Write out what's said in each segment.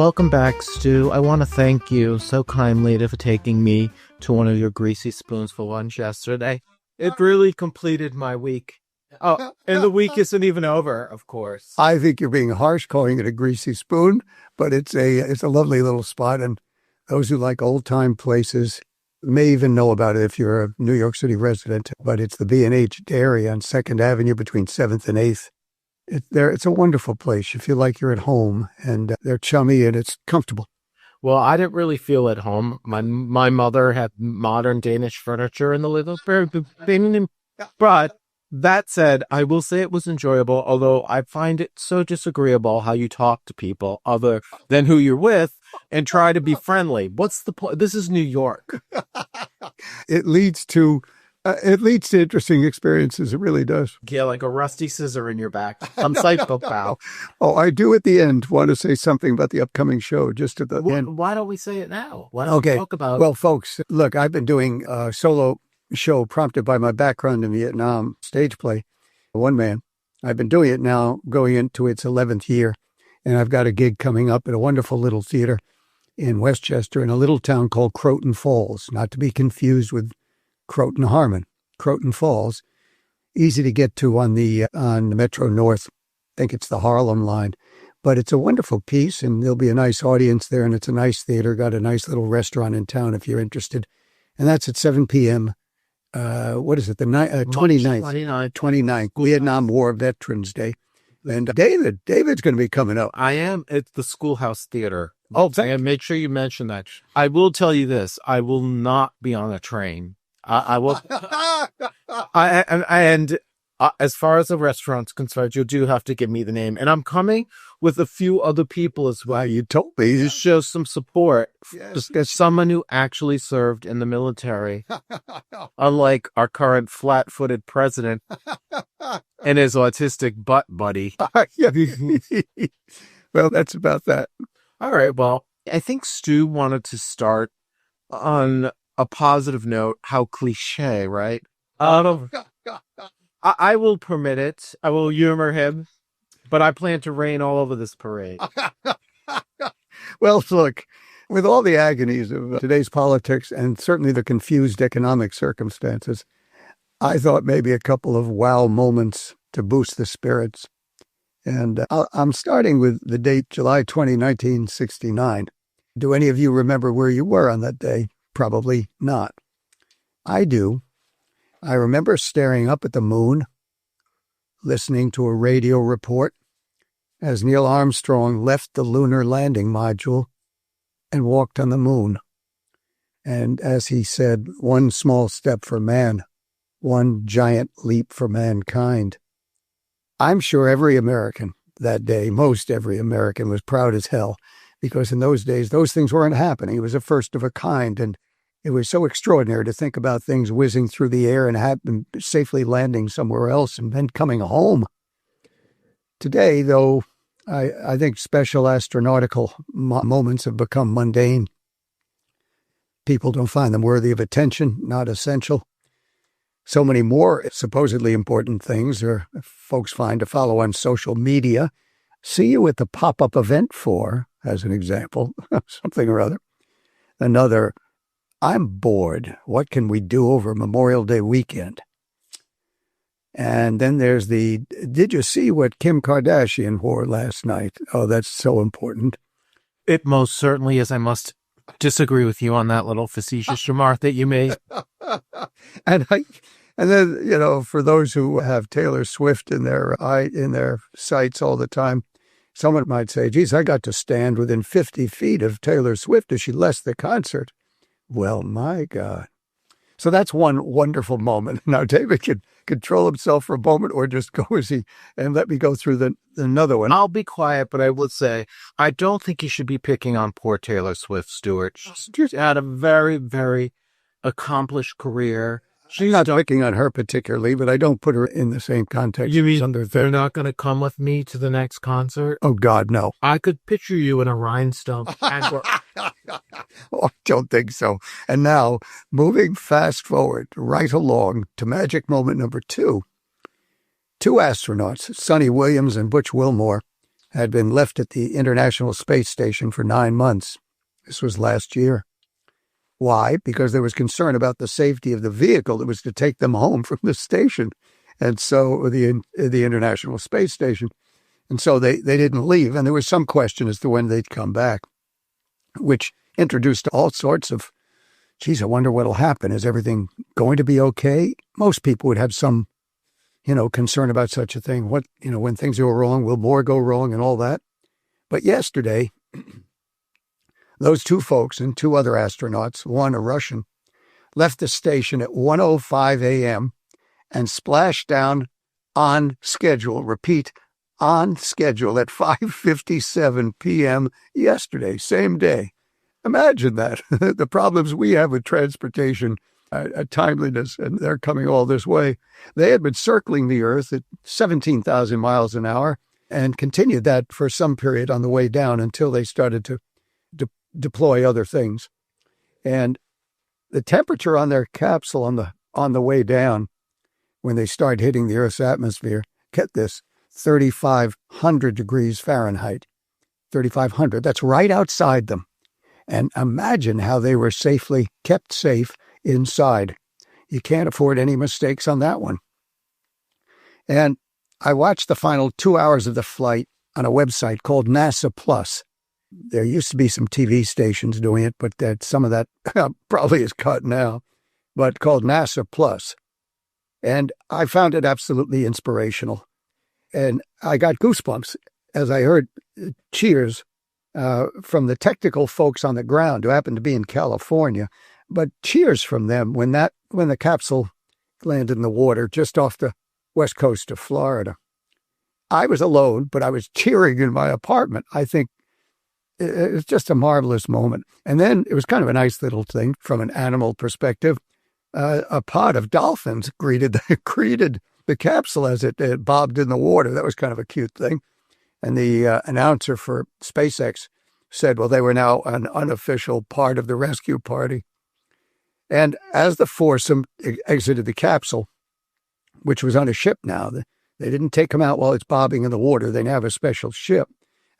Welcome back, Stu. I want to thank you so kindly for taking me to one of your greasy spoons for lunch yesterday. It really completed my week. Oh, and the week isn't even over, of course. I think you're being harsh calling it a greasy spoon, but it's a lovely little spot, and those who like old-time places may even know about it if you're a New York City resident, but it's the B&H Dairy on 2nd Avenue between 7th and 8th. It's a wonderful place. You feel like you're at home, and they're chummy, and it's comfortable. Well, I didn't really feel at home. My mother had modern Danish furniture in the little thing, but that said, I will say it was enjoyable, although I find it so disagreeable how you talk to people other than who you're with and try to be friendly. What's the point? This is New York. It leads to interesting experiences. It really does. Yeah, like a rusty scissor in your back. I'm psycho, pal. Oh, I do at the end want to say something about the upcoming show, just at the end. Why don't we say it now? Why don't we talk about... Well, folks, look, I've been doing a solo show prompted by my background in Vietnam stage play, one man. I've been doing it now, going into its 11th year, and I've got a gig coming up at a wonderful little theater in Westchester in a little town called Croton Falls, not to be confused with Croton Harmon. Croton Falls, easy to get to on the Metro North. I think it's the Harlem line, but it's a wonderful piece, and there'll be a nice audience there, and it's a nice theater, got a nice little restaurant in town if you're interested, and that's at 7 p.m. What is it? The 29th, Vietnam War Veterans Day. And David's going to be coming up. I am. It's the Schoolhouse Theater. Oh, and make sure you mention that. I will tell you this. I will not be on a train. I will. As far as the restaurant's concerned, you do have to give me the name. And I'm coming with a few other people as well. You told me. To show some support. Yes. Just as someone who actually served in the military, unlike our current flat-footed president and his autistic butt buddy. Well, that's about that. All right. Well, I think Stu wanted to start on a positive note. How cliche, right? I will permit it. I will humor him, but I plan to rain all over this parade. Well, look, with all the agonies of today's politics and certainly the confused economic circumstances, I thought maybe a couple of wow moments to boost the spirits. And I'm starting with the date July 20, 1969. Do any of you remember where you were on that day? Probably not. I do. I remember staring up at the moon, listening to a radio report as Neil Armstrong left the lunar landing module and walked on the moon. And as he said, one small step for man, one giant leap for mankind. I'm sure every American that day, most every American, was proud as hell, because in those days, those things weren't happening. It was a first of a kind, and it was so extraordinary to think about things whizzing through the air and safely landing somewhere else and then coming home. Today, though, I think special astronautical moments have become mundane. People don't find them worthy of attention, not essential. So many more supposedly important things are folks find to follow on social media. See you at the pop-up event for, as an example, something or other. Another, I'm bored. What can we do over Memorial Day weekend? And then there's did you see what Kim Kardashian wore last night? Oh, that's so important. It most certainly is. I must disagree with you on that little facetious remark that you made. And then, for those who have Taylor Swift in their sights all the time, someone might say, geez, I got to stand within 50 feet of Taylor Swift as she left the concert. Well, my God. So that's one wonderful moment. Now, David can control himself for a moment or just go and let me go through another one. I'll be quiet, but I will say, I don't think you should be picking on poor Taylor Swift, Stuart. She's had a very, very accomplished career. She's not picking on her particularly, but I don't put her in the same context. You mean they're not going to come with me to the next concert? Oh, God, no. I could picture you in a rhinestone. Oh, I don't think so. And now, moving fast forward, right along to magic moment number 2. 2 astronauts, Sonny Williams and Butch Wilmore, had been left at the International Space Station for 9 months. This was last year. Why? Because there was concern about the safety of the vehicle that was to take them home from the station, and so the International Space Station. And so they didn't leave, and there was some question as to when they'd come back, which introduced all sorts of, geez, I wonder what'll happen. Is everything going to be okay? Most people would have some, concern about such a thing. What, when things go wrong, will more go wrong and all that? But yesterday, those two folks and two other astronauts, one a Russian, left the station at 1:05 a.m. and splashed down on schedule. Repeat, on schedule at 5:57 p.m. yesterday, same day. Imagine that. The problems we have with transportation, timeliness, and they're coming all this way. They had been circling the Earth at 17,000 miles an hour and continued that for some period on the way down until they started to deploy other things. And the temperature on their capsule on the way down, when they start hitting the Earth's atmosphere, get this, 3,500 degrees Fahrenheit. 3,500. That's right outside them. And imagine how they were kept safe inside. You can't afford any mistakes on that one. And I watched the final 2 hours of the flight on a website called NASA Plus. There used to be some TV stations doing it, but some of that probably is cut now, but called NASA Plus. And I found it absolutely inspirational. And I got goosebumps as I heard cheers from the technical folks on the ground who happened to be in California, but cheers from them when the capsule landed in the water just off the west coast of Florida. I was alone, but I was cheering in my apartment. I think it was just a marvelous moment. And then it was kind of a nice little thing from an animal perspective. A pod of dolphins greeted the capsule as it bobbed in the water. That was kind of a cute thing. And the announcer for SpaceX said, well, they were now an unofficial part of the rescue party. And as the foursome exited the capsule, which was on a ship now, they didn't take them out while it's bobbing in the water. They now have a special ship.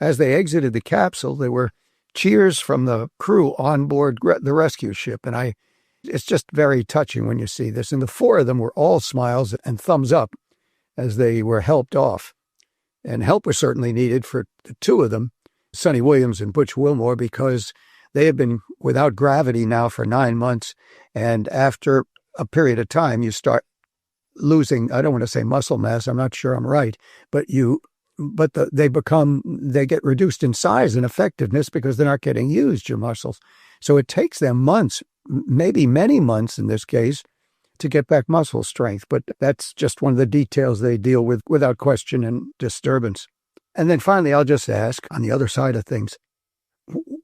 As they exited the capsule, there were cheers from the crew on board the rescue ship. And it's just very touching when you see this. And the four of them were all smiles and thumbs up as they were helped off. And help was certainly needed for the two of them, Sonny Williams and Butch Wilmore, because they had been without gravity now for 9 months. And after a period of time, you start losing, I don't want to say muscle mass, I'm not sure I'm right, but they get reduced in size and effectiveness because they're not getting used, your muscles. So it takes them months, maybe many months in this case, to get back muscle strength. But that's just one of the details they deal with without question and disturbance. And then finally, I'll just ask, on the other side of things,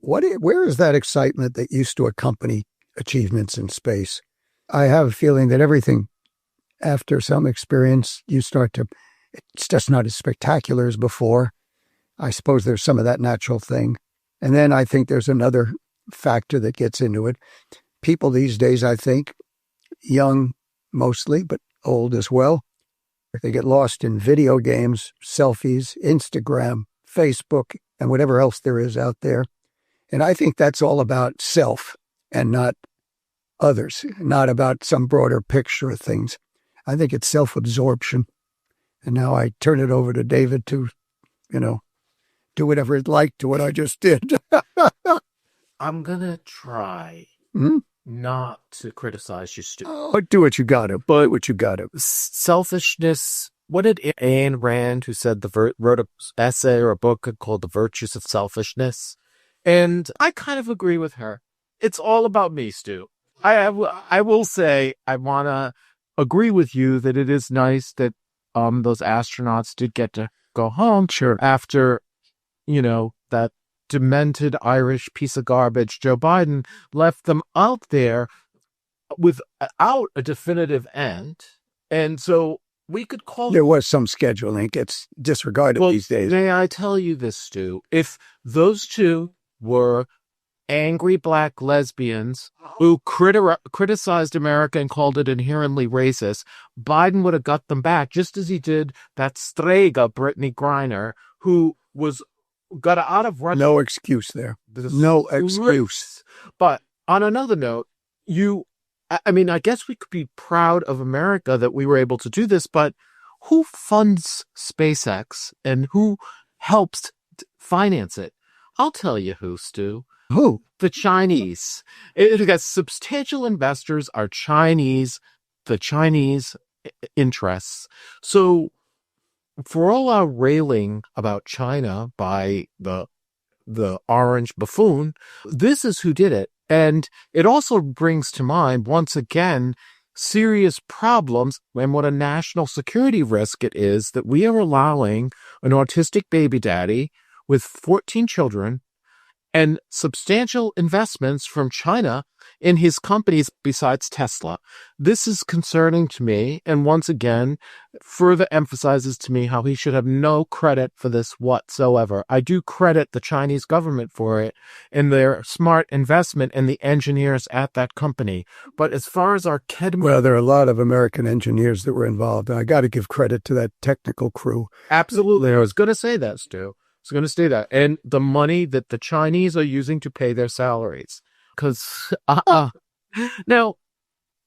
where is that excitement that used to accompany achievements in space? I have a feeling that everything, after some experience, it's just not as spectacular as before. I suppose there's some of that natural thing. And then I think there's another factor that gets into it. People these days, I think, young mostly, but old as well, they get lost in video games, selfies, Instagram, Facebook, and whatever else there is out there. And I think that's all about self and not others, not about some broader picture of things. I think it's self-absorption. And now I turn it over to David to, do whatever he'd like to what I just did. I'm going to try not to criticize you, Stu. But do what you got to. But what you got to. Selfishness. What did Ayn Rand, who said wrote an essay or a book called The Virtues of Selfishness? And I kind of agree with her. It's all about me, Stu. I will say I want to agree with you that it is nice that those astronauts did get to go home. Sure. After, that demented Irish piece of garbage, Joe Biden, left them out there without a definitive end. And so we could call there was some scheduling. It gets disregarded these days. May I tell you this, Stu? If those two were angry black lesbians who criticized America and called it inherently racist, Biden would have got them back, just as he did that Strega, Brittany Griner, who got out of Russia. No excuse there. No excuse. But on another note, I guess we could be proud of America that we were able to do this, but who funds SpaceX and who helps finance it? I'll tell you who, Stu. Who? The Chinese. It got substantial investors are Chinese, the Chinese interests. So for all our railing about China by the orange buffoon, this is who did it. And it also brings to mind, once again, serious problems and what a national security risk it is that we are allowing an autistic baby daddy with 14 children and substantial investments from China in his companies besides Tesla. This is concerning to me, and once again, further emphasizes to me how he should have no credit for this whatsoever. I do credit the Chinese government for it and their smart investment and the engineers at that company. But as far as our Well, there are a lot of American engineers that were involved, and I got to give credit to that technical crew. Absolutely. I was going to say that, Stu. I was going to say that. And the money that the Chinese are using to pay their salaries. Because, now,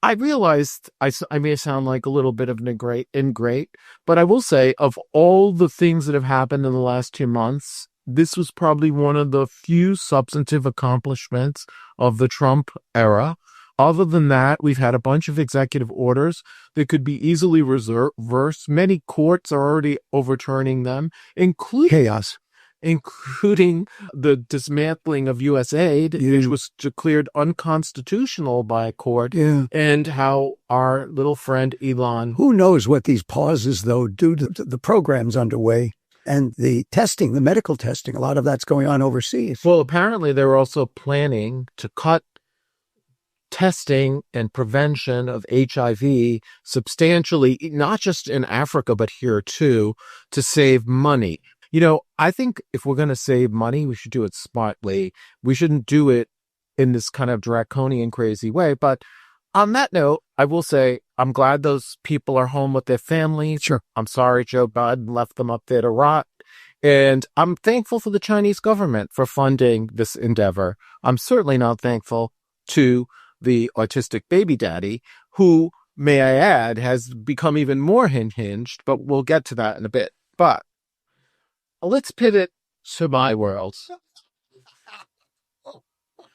I realized I may sound like a little bit of an ingrate, but I will say, of all the things that have happened in the last 2 months, this was probably one of the few substantive accomplishments of the Trump era. Other than that, we've had a bunch of executive orders that could be easily reversed. Many courts are already overturning them, including Chaos. Including the dismantling of U.S. aid, which was declared unconstitutional by a court, and how our little friend Elon... Who knows what these pauses, though, do to the programs underway and the testing, the medical testing. A lot of that's going on overseas. Well, apparently they're also planning to cut testing and prevention of HIV substantially, not just in Africa, but here too, to save money. You know, I think if we're going to save money, we should do it smartly. We shouldn't do it in this kind of draconian, crazy way. But on that note, I will say I'm glad those people are home with their families. Sure. I'm sorry Joe Biden left them up there to rot. And I'm thankful for the Chinese government for funding this endeavor. I'm certainly not thankful to the autistic baby daddy, who, may I add, has become even more hinged, but we'll get to that in a bit. But let's pivot to my world.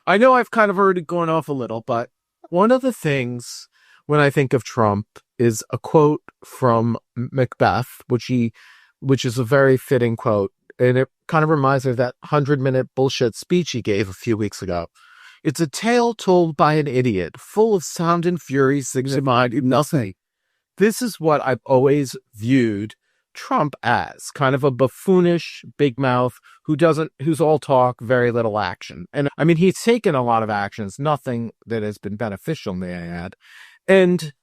I know I've kind of already gone off a little, but one of the things when I think of Trump is a quote from Macbeth, which is a very fitting quote. And it kind of reminds me of that 100-minute bullshit speech he gave a few weeks ago. It's a tale told by an idiot, full of sound and fury, signified nothing. This is what I've always viewed Trump as, kind of a buffoonish big mouth who's all talk, very little action. And I mean, he's taken a lot of actions, nothing that has been beneficial, may I add. And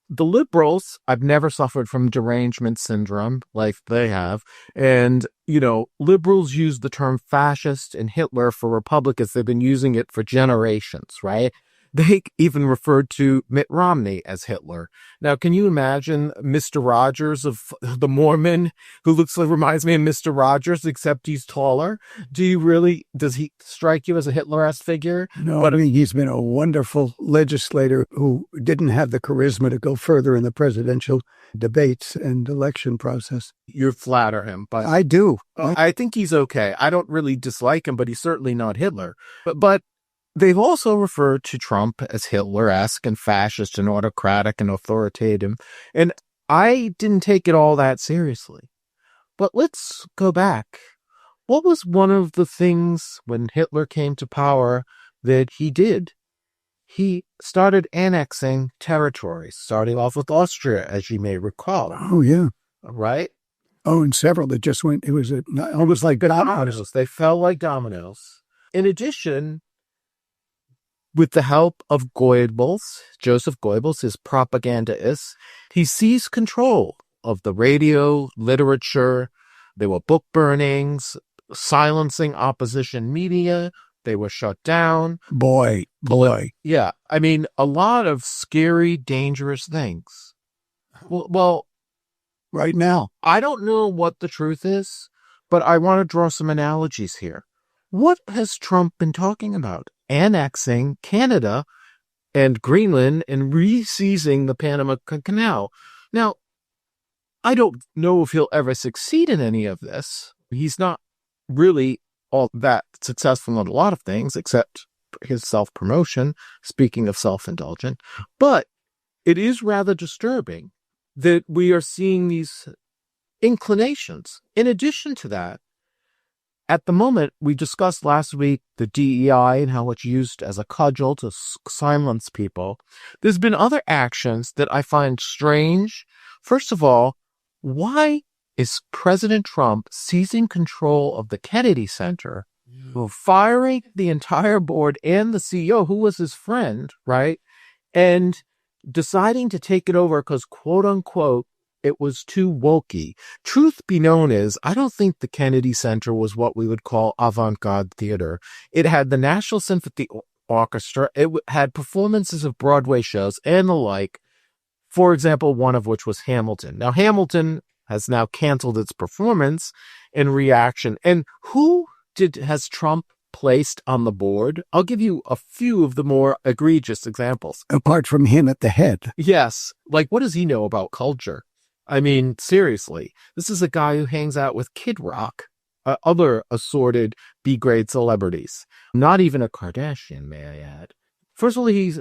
the liberals, I've never suffered from derangement syndrome like they have. And, you know, liberals use the term fascist and Hitler for Republicans. They've been using it for generations, right? They even referred to Mitt Romney as Hitler. Now, can you imagine Mr. Rogers of the Mormon, who reminds me of Mr. Rogers, except he's taller? Does he strike you as a Hitler-esque figure? No, but I mean, he's been a wonderful legislator who didn't have the charisma to go further in the presidential debates and election process. You flatter him, but I do. I think he's okay. I don't really dislike him, but he's certainly not Hitler. But they've also referred to Trump as Hitler-esque and fascist and autocratic and authoritative. And I didn't take it all that seriously. But let's go back. What was one of the things when Hitler came to power that he did? He started annexing territories, starting off with Austria, as you may recall. Oh, yeah. Right? Oh, and several that just went, it was almost like dominoes. They fell like dominoes. In addition, with the help of Goebbels, Joseph Goebbels, his propagandist, he seized control of the radio, literature. There were book burnings, silencing opposition media. They were shut down. Boy. Yeah. I mean, a lot of scary, dangerous things. Well, right now, I don't know what the truth is, but I want to draw some analogies here. What has Trump been talking about? Annexing Canada and Greenland and re-seizing the Panama Canal. Now, I don't know if he'll ever succeed in any of this. He's not really all that successful in a lot of things, except his self-promotion, speaking of self-indulgent. But it is rather disturbing that we are seeing these inclinations. In addition to that, at the moment, we discussed last week the DEI and how it's used as a cudgel to silence people. There's been other actions that I find strange. First of all, why is President Trump seizing control of the Kennedy Center, firing the entire board and the CEO, who was his friend, right? And deciding to take it over because, quote unquote, it was too wokey. Truth be known is, I don't think the Kennedy Center was what we would call avant-garde theater. It had the National Symphony Orchestra. It had performances of Broadway shows and the like. For example, one of which was Hamilton. Now, Hamilton has now canceled its performance in reaction. And who has Trump placed on the board? I'll give you a few of the more egregious examples. Apart from him at the head. Yes. Like, what does he know about culture? I mean, seriously, this is a guy who hangs out with Kid Rock, other assorted B-grade celebrities. Not even a Kardashian, may I add. First of all, he's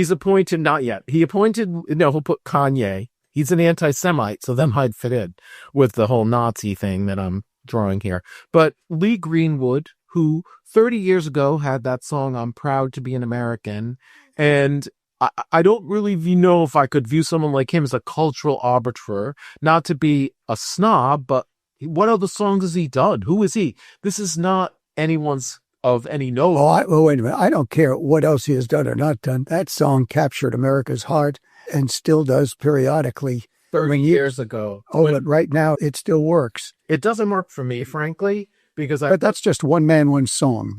appointed, not yet. He'll put Kanye. He's an anti-Semite, so that might fit in with the whole Nazi thing that I'm drawing here. But Lee Greenwood, who 30 years ago had that song, I'm Proud to be an American, and I don't really know if I could view someone like him as a cultural arbiter, not to be a snob, but what other songs has he done? Who is he? This is not anyone's of any note. Well, wait a minute. I don't care what else he has done or not done. That song captured America's heart and still does periodically. 30 years ago. But right now it still works. It doesn't work for me, frankly, because But that's just one man, one song.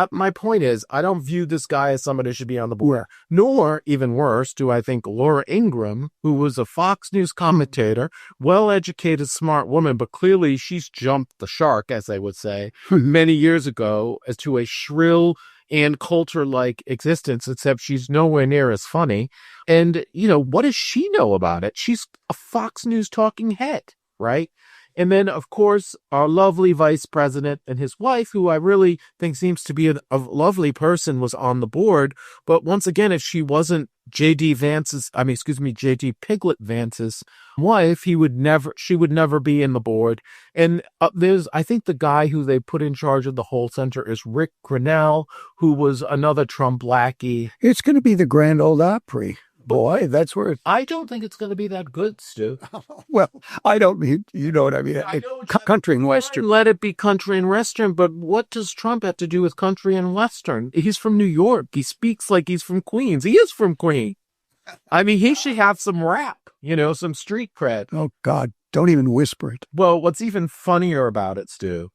My point is, I don't view this guy as somebody who should be on the board. Nor, even worse, do I think Laura Ingraham, who was a Fox News commentator, well-educated, smart woman, but clearly she's jumped the shark, as they would say, many years ago, as to a shrill and culture-like existence, except she's nowhere near as funny. And, what does she know about it? She's a Fox News talking head, right? And then, of course, our lovely vice president and his wife, who I really think seems to be a lovely person, was on the board. But once again, if she wasn't J.D. Piglet Vance's wife, she would never be in the board. And I think the guy who they put in charge of the whole center is Rick Grinnell, who was another Trump lackey. It's going to be the Grand Ole Opry. Boy, that's where I don't think it's going to be that good, Stu. Well, I don't mean, you know what I mean. Country and Western. Let it be country and Western, but what does Trump have to do with country and Western? He's from New York. He speaks like he's from Queens. He is from Queens. I mean, he should have some rap, some street cred. Oh, God, don't even whisper it. Well, what's even funnier about it, Stu,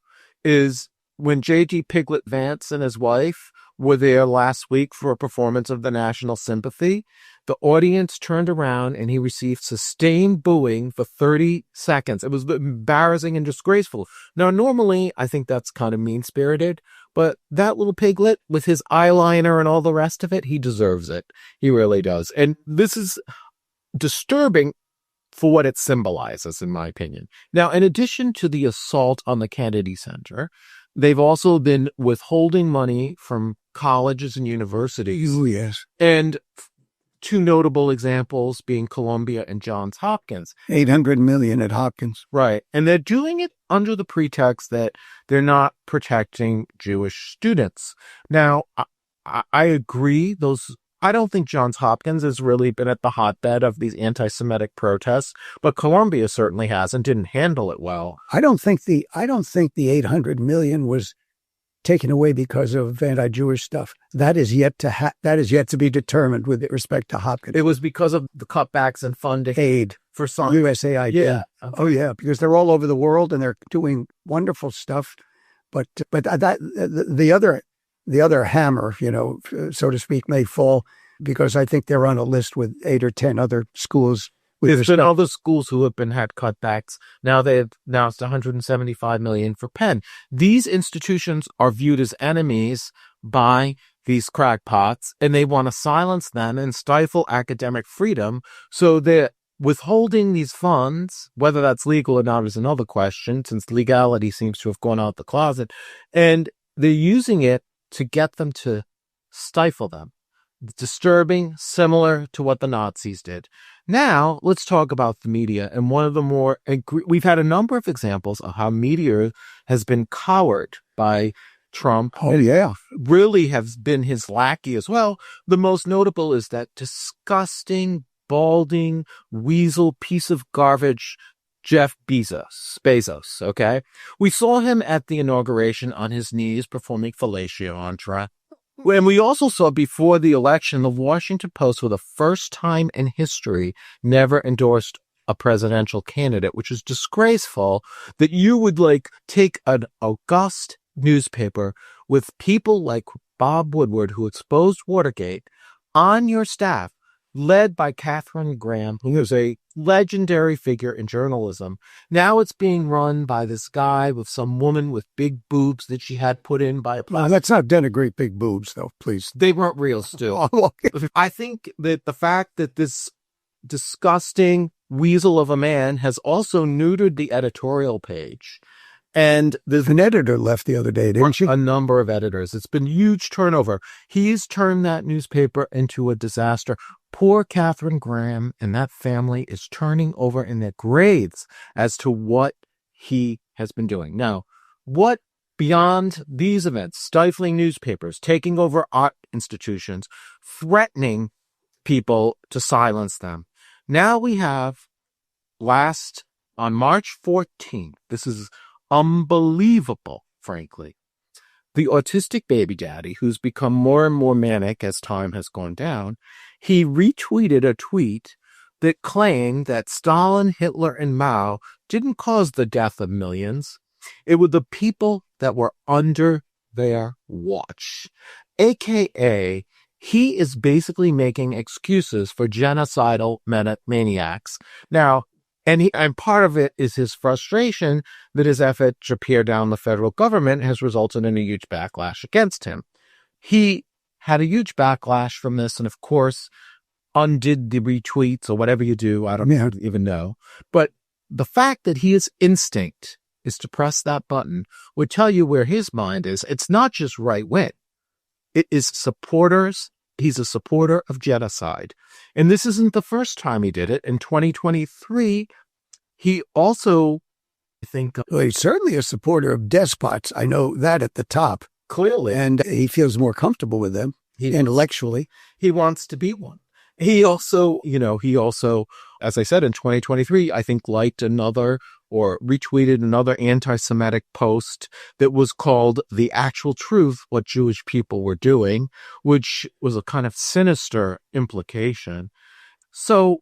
is when J.D. Piglet Vance and his wife were there last week for a performance of the National Sympathy, the audience turned around and he received sustained booing for 30 seconds. It was embarrassing and disgraceful. Now, normally, I think that's kind of mean-spirited, but that little piglet with his eyeliner and all the rest of it, he deserves it. He really does. And this is disturbing for what it symbolizes, in my opinion. Now, in addition to the assault on the Kennedy Center, they've also been withholding money from colleges and universities. Oh, yes. And two notable examples being Columbia and Johns Hopkins. $800 million at Hopkins. Right. And they're doing it under the pretext that they're not protecting Jewish students. Now, I agree. I don't think Johns Hopkins has really been at the hotbed of these anti-Semitic protests, but Columbia certainly has and didn't handle it well. I don't think the $800 million was taken away because of anti-Jewish stuff. That is yet to be determined with respect to Hopkins. It was because of the cutbacks in funding aid for some USAID. Yeah. Oh yeah, because they're all over the world and they're doing wonderful stuff. But the other hammer, so to speak, may fall because I think they're on a list with 8 or 10 other schools There's been other schools who have had cutbacks. Now they've announced $175 million for Penn. These institutions are viewed as enemies by these crackpots, and they want to silence them and stifle academic freedom. So they're withholding these funds, whether that's legal or not is another question, since legality seems to have gone out the closet. And they're using it to get them to stifle them. Disturbing, similar to what the Nazis did. Now, let's talk about the media. And one of the we've had a number of examples of how media has been cowered by Trump. Oh, yeah. Really has been his lackey as well. The most notable is that disgusting, balding, weasel piece of garbage, Jeff Bezos, okay? We saw him at the inauguration on his knees performing fellatio on Trump. And we also saw before the election, the Washington Post, for the first time in history, never endorsed a presidential candidate, which is disgraceful that you would take an august newspaper with people like Bob Woodward, who exposed Watergate, on your staff, led by Katharine Graham, who is a legendary figure in journalism. Now it's being run by this guy with some woman with big boobs that she had put in by a plastic. Let's not denigrate big boobs, though, please. They weren't real, Stu. I think that the fact that this disgusting weasel of a man has also neutered the editorial page. And there's an editor left the other day, didn't she? A number of editors. It's been huge turnover. He's turned that newspaper into a disaster. Poor Katharine Graham and that family is turning over in their graves as to what he has been doing. Now, what beyond these events, stifling newspapers, taking over art institutions, threatening people to silence them. Now we have on March 14th, this is unbelievable, frankly. The autistic baby daddy, who's become more and more manic as time has gone down, he retweeted a tweet that claimed that Stalin, Hitler, and Mao didn't cause the death of millions. It was the people that were under their watch. AKA, he is basically making excuses for genocidal maniacs. Now, and part of it is his frustration that his effort to peer down the federal government has resulted in a huge backlash against him. He had a huge backlash from this and, of course, undid the retweets or whatever you do. I don't even know. But the fact that his instinct is to press that button would tell you where his mind is. It's not just right-wing. It is supporters. He's a supporter of genocide. And this isn't the first time he did it. In 2023, he also, he's certainly a supporter of despots. I know that at the top. Clearly. And he feels more comfortable with them intellectually. He wants to be one. He also, as I said, in 2023, I think liked another or retweeted another anti-Semitic post that was called The Actual Truth, What Jewish People Were Doing, which was a kind of sinister implication. So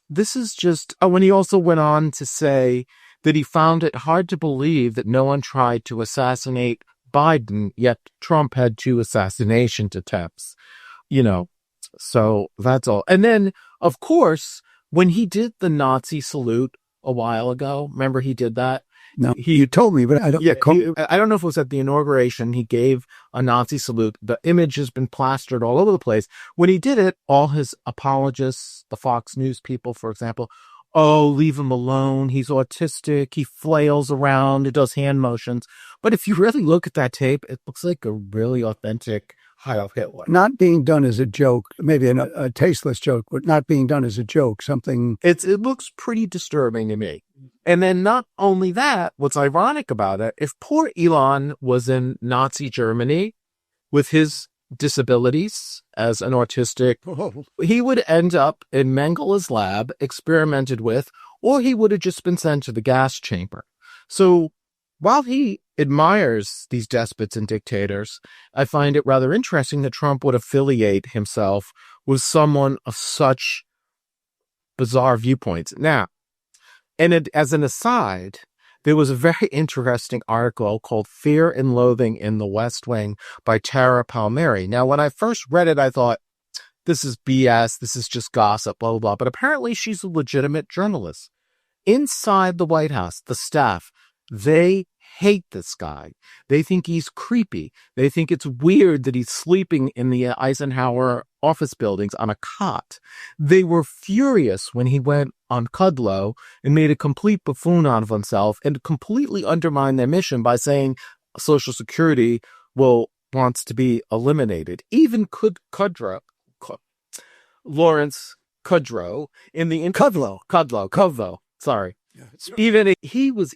this is just, when he also went on to say that he found it hard to believe that no one tried to assassinate Biden, yet Trump had 2 assassination attempts, so that's all. And then, of course, when he did the Nazi salute a while ago, remember he did that? No, you told me, but I don't. Yeah, I don't know if it was at the inauguration. He gave a Nazi salute. The image has been plastered all over the place. When he did it, all his apologists, the Fox News people, for example, leave him alone. He's autistic. He flails around. He does hand motions. But if you really look at that tape, it looks like a really authentic Heil Hitler. Not being done as a joke, maybe a tasteless joke, but not being done as a joke, something. It looks pretty disturbing to me. And then not only that, what's ironic about it, if poor Elon was in Nazi Germany with his disabilities as an autistic, he would end up in Mengele's lab, experimented with, or he would have just been sent to the gas chamber. So while he admires these despots and dictators, I find it rather interesting that Trump would affiliate himself with someone of such bizarre viewpoints. Now, as an aside, there was a very interesting article called Fear and Loathing in the West Wing by Tara Palmieri. Now, when I first read it, I thought, this is BS. This is just gossip, blah, blah, blah. But apparently she's a legitimate journalist. Inside the White House, the staff, they hate this guy. They think he's creepy. They think it's weird that he's sleeping in the Eisenhower office buildings on a cot. They were furious when he went on Kudlow and made a complete buffoon out of himself and completely undermined their mission by saying Social Security wants to be eliminated. Even Lawrence Kudlow in the Kudlow. Sorry. Even he was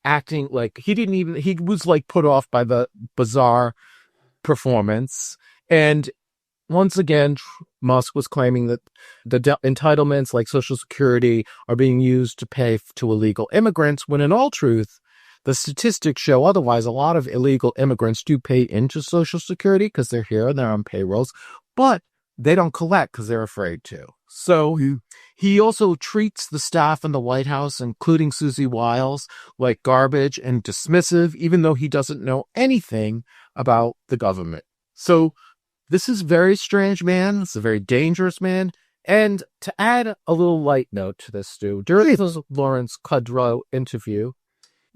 acting like he was like put off by the bizarre performance. And once again, Musk was claiming that the entitlements like Social Security are being used to pay to illegal immigrants, when in all truth, the statistics show otherwise. A lot of illegal immigrants do pay into Social Security because they're here and they're on payrolls, but they don't collect because they're afraid to. So he also treats the staff in the White House, including Susie Wiles, like garbage and dismissive, even though he doesn't know anything about the government. So this is a very strange man. It's a very dangerous man. And to add a little light note to this, Stu, during the Lawrence Kudlow interview,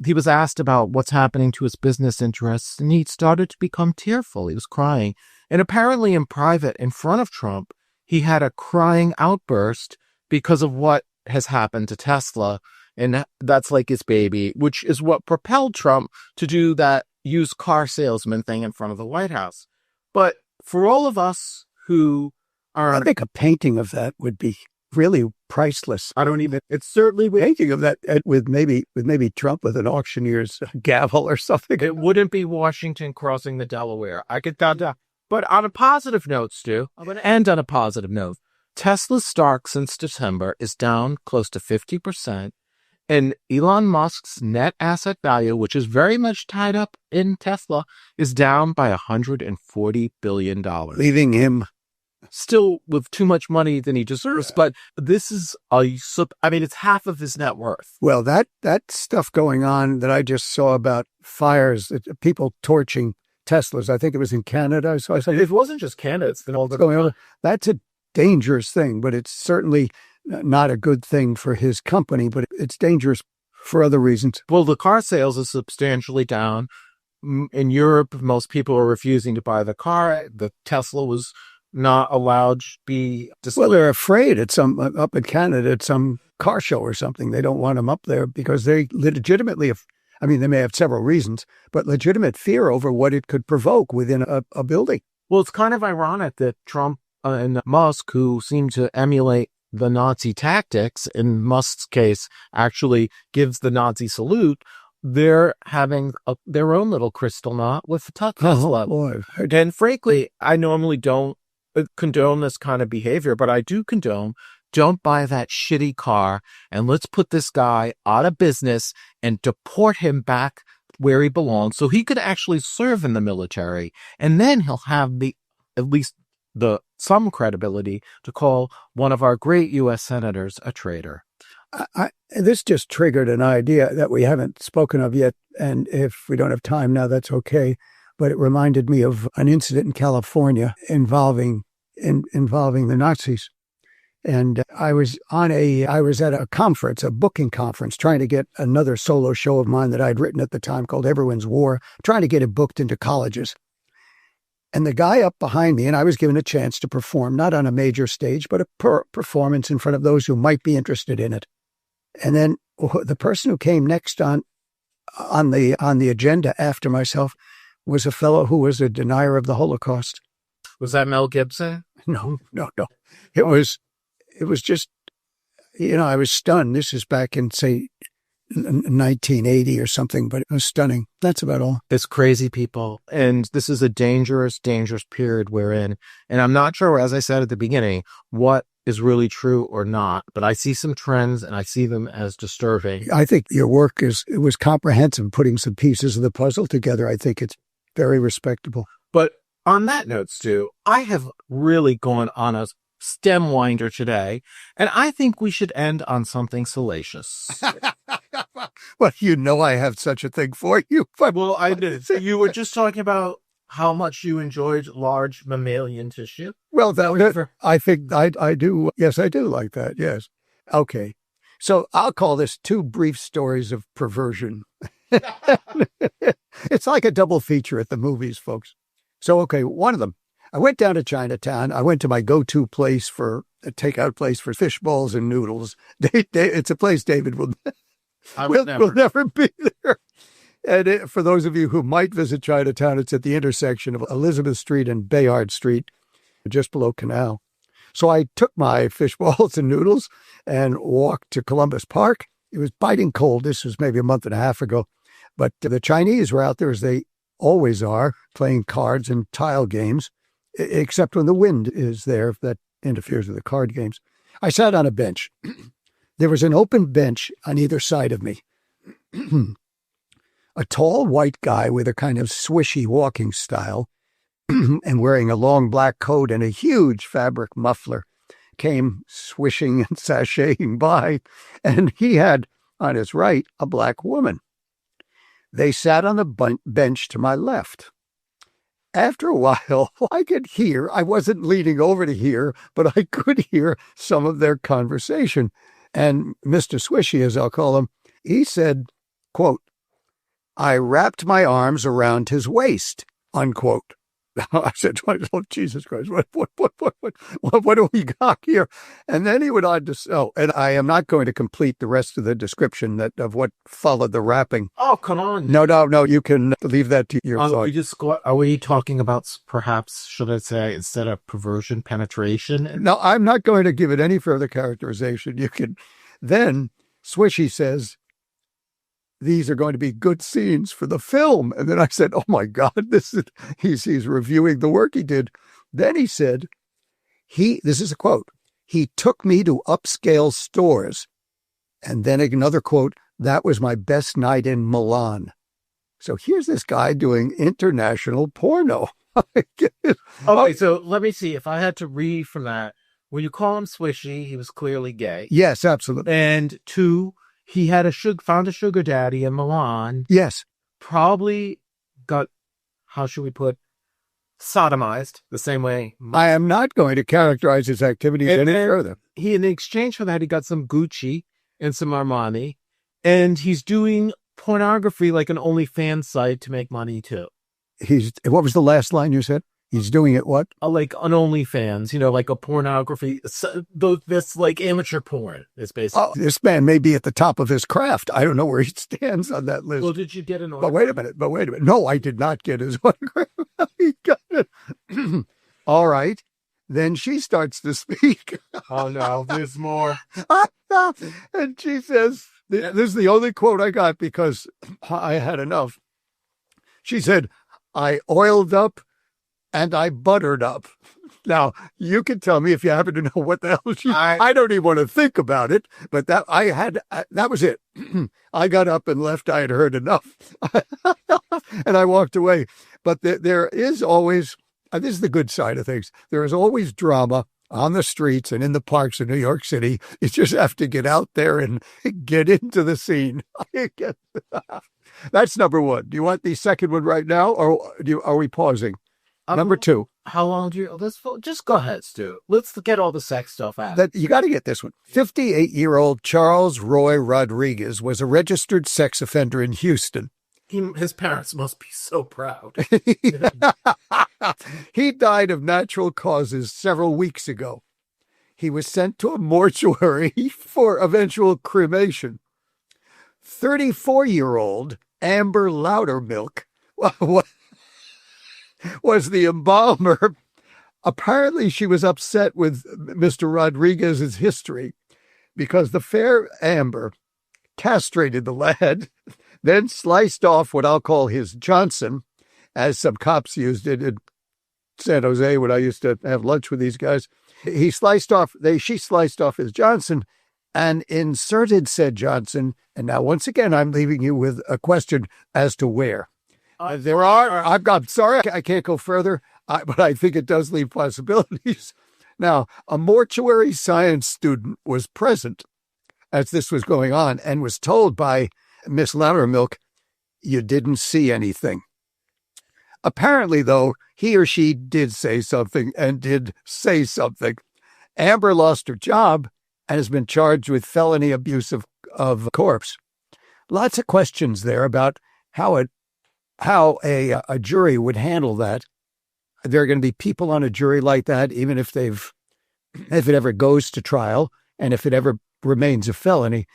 he was asked about what's happening to his business interests, and he started to become tearful. He was crying. And apparently in private, in front of Trump, he had a crying outburst because of what has happened to Tesla. And that's like his baby, which is what propelled Trump to do that used car salesman thing in front of the White House. But for all of us who are... I think a painting of that would be really priceless. It's certainly... Painting of that with maybe Trump with an auctioneer's gavel or something. It wouldn't be Washington crossing the Delaware. I could that. But on a positive note, Stu, I'm going to end on a positive note. Tesla's stock since December is down close to 50%. And Elon Musk's net asset value, which is very much tied up in Tesla, is down by $140 billion. Leaving him still with too much money than he deserves. But this is, it's half of his net worth. Well, that stuff going on that I just saw about fires, people torching Teslas. I think it was in Canada. So I said, it wasn't just Canada. It's been all going on. That's a dangerous thing, but it's certainly not a good thing for his company, but it's dangerous for other reasons. Well, the car sales is substantially down. In Europe, most people are refusing to buy the car. The Tesla was not allowed to be displayed. Well, they're afraid up in Canada at some car show or something. They don't want them up there because they legitimately they may have several reasons, but legitimate fear over what it could provoke within a building. Well, it's kind of ironic that Trump and Musk, who seem to emulate the Nazi tactics, in Musk's case, actually gives the Nazi salute, they're having their own little crystal knot with Tesla. Oh, boy. And frankly, I normally don't condone this kind of behavior, but I do condone, don't buy that shitty car, and let's put this guy out of business and deport him back where he belongs so he could actually serve in the military. And then he'll have at least some credibility to call one of our great U.S. senators a traitor. This just triggered an idea that we haven't spoken of yet, and if we don't have time now, that's okay. But it reminded me of an incident in California involving the Nazis. And I was at a conference, a booking conference, trying to get another solo show of mine that I'd written at the time called Everyone's War, trying to get it booked into colleges. And the guy up behind me, and I was given a chance to perform, not on a major stage, but a performance in front of those who might be interested in it. And then the person who came next on the agenda after myself was a fellow who was a denier of the Holocaust. Was that Mel Gibson? No. It was just, I was stunned. This is back in, say, 1980 or something, but it was stunning. That's about all. It's crazy, people. And this is a dangerous, dangerous period we're in. And I'm not sure, as I said at the beginning, what is really true or not, but I see some trends and I see them as disturbing. I think your work was comprehensive, putting some pieces of the puzzle together. I think it's very respectable. But on that note, Stu, I have really gone on a stem winder today, and I think we should end on something salacious. Well, I have such a thing for you. Well, I did. You were just talking about how much you enjoyed large mammalian tissue. Well, I think I do. Yes, I do like that. Yes. Okay. So I'll call this two brief stories of perversion. It's like a double feature at the movies, folks. So, okay, one of them, I went down to Chinatown. I went to my go-to place for a takeout place for fish balls and noodles. It's a place David will never be there. And for those of you who might visit Chinatown, it's at the intersection of Elizabeth Street and Bayard Street, just below Canal. So I took my fish balls and noodles and walked to Columbus Park. It was biting cold. This was maybe a month and a half ago. But the Chinese were out there, as they always are, playing cards and tile games, except when the wind is there, if that interferes with the card games. I sat on a bench. There was an open bench on either side of me. A tall white guy with a kind of swishy walking style and wearing a long black coat and a huge fabric muffler came swishing and sashaying by, and he had on his right a black woman. They sat on the bench to my left. After a while, I could hear, I wasn't leaning over to hear, but I could hear some of their conversation. And Mr. Swishy, as I'll call him, he said, quote, "I wrapped my arms around his waist," unquote. I said, "Oh, Jesus Christ, what do we got here?" And then he went on to, and I am not going to complete the rest of the description of what followed the wrapping. Oh, come on. No, you can leave that to your thought. Are we talking about, perhaps, should I say, instead of perversion, penetration? No, I'm not going to give it any further characterization. You can. Then Swishy says, "These are going to be good scenes for the film." And then I said, "Oh my God, he's reviewing the work he did." Then he said, this is a quote, "He took me to upscale stores." And then another quote, "That was my best night in Milan." So here's this guy doing international porno. Okay, so let me see. If I had to read from that, when you call him Swishy, he was clearly gay. Yes, absolutely. And two, he had found a sugar daddy in Milan. Yes. Probably got, how should we put, sodomized the same way. I am not going to characterize his activities any further. In exchange for that, he got some Gucci and some Armani, and he's doing pornography like an OnlyFans site to make money too. What was the last line you said? He's doing it what? Like an OnlyFans, like a pornography, this like amateur porn is basically. Oh, this man may be at the top of his craft. I don't know where he stands on that list. Well, did you get an autograph? But wait a minute. No, I did not get his autograph. He got it. All right. Then she starts to speak. Oh, no, there's more. And she says, this is the only quote I got because I had enough. She said, "I oiled up and I buttered up." Now, you can tell me if you happen to know what the hell I don't even want to think about it, but that was it. I got up and left. I had heard enough. And I walked away. But there is always, this is the good side of things. There is always drama on the streets and in the parks of New York City. You just have to get out there and get into the scene. That's number one. Do you want the second one right now, or are we pausing? Number two. How long do you... just go ahead, Stu. Let's get all the sex stuff out. You got to get this one. 58-year-old Charles Roy Rodriguez was a registered sex offender in Houston. His parents must be so proud. He died of natural causes several weeks ago. He was sent to a mortuary for eventual cremation. 34-year-old Amber Loudermilk was the embalmer. Apparently, she was upset with Mr. Rodriguez's history because the fair Amber castrated the lad, then sliced off what I'll call his Johnson, as some cops used it in San Jose when I used to have lunch with these guys. She sliced off his Johnson and inserted said Johnson. And now, once again, I'm leaving you with a question as to where. I'm sorry, I can't go further, but I think it does leave possibilities. Now, a mortuary science student was present as this was going on and was told by Miss Loudermilk, "You didn't see anything." Apparently, though, he or she did say something and did say something. Amber lost her job and has been charged with felony abuse of corpse. Lots of questions there about how a jury would handle that. There are going to be people on a jury like that, even if it ever goes to trial and if it ever remains a felony.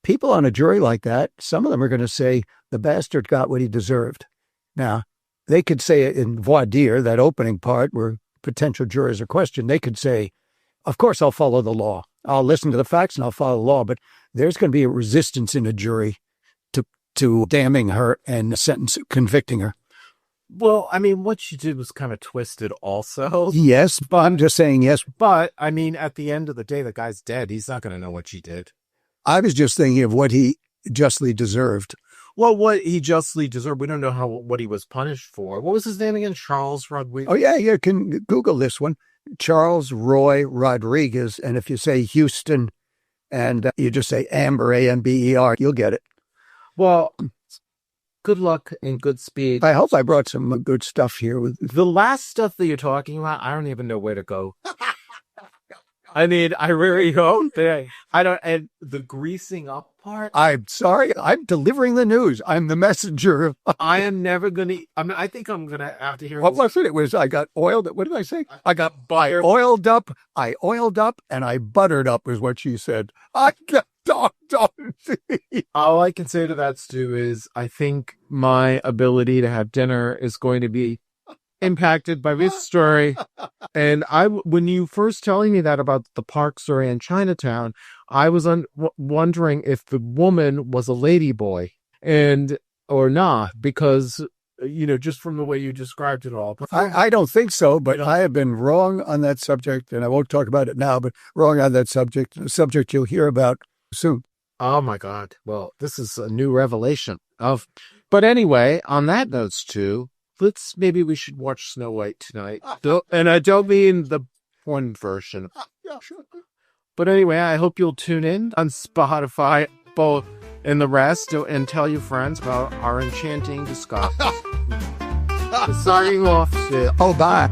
People on a jury like that, some of them are going to say the bastard got what he deserved. Now, they could say it in voir dire, that opening part where potential jurors are questioned. They could say, of course, I'll follow the law. I'll listen to the facts and I'll follow the law. But there's going to be a resistance in a jury to damning her and convicting her. Well, I mean, what she did was kind of twisted also. Yes, but I'm just saying yes. But, I mean, at the end of the day, the guy's dead. He's not going to know what she did. I was just thinking of what he justly deserved. Well, what he justly deserved, we don't know what he was punished for. What was his name again? Charles Rodriguez? Oh, yeah, you can Google this one. Charles Roy Rodriguez. And if you say Houston and you just say Amber, Amber, you'll get it. Well, good luck and good speed. I hope I brought some good stuff here. The last stuff that you're talking about, I don't even know where to go. I mean, I really don't. I don't. And the greasing up part. I'm sorry. I'm delivering the news. I'm the messenger. I am never going to. I mean, I think I'm going to have to hear. What was it? It was I got oiled. What did I say? I got oiled up. I oiled up and I buttered up is what she said. All I can say to that, Stu, is I think my ability to have dinner is going to be impacted by this story. And when you first telling me that about the Park story in Chinatown, I was wondering if the woman was a ladyboy or not, because, just from the way you described it all. I don't think so, but I have been wrong on that subject, and I won't talk about it now, but wrong on that subject, a subject you'll hear about soon. Oh my God. Well, this is a new revelation but anyway, on that note, Stu, maybe we should watch Snow White tonight. And I don't mean the porn version. Yeah, sure. But anyway, I hope you'll tune in on Spotify, both and the rest, and tell your friends about our enchanting discussion. Signing off, Stu. Oh, bye.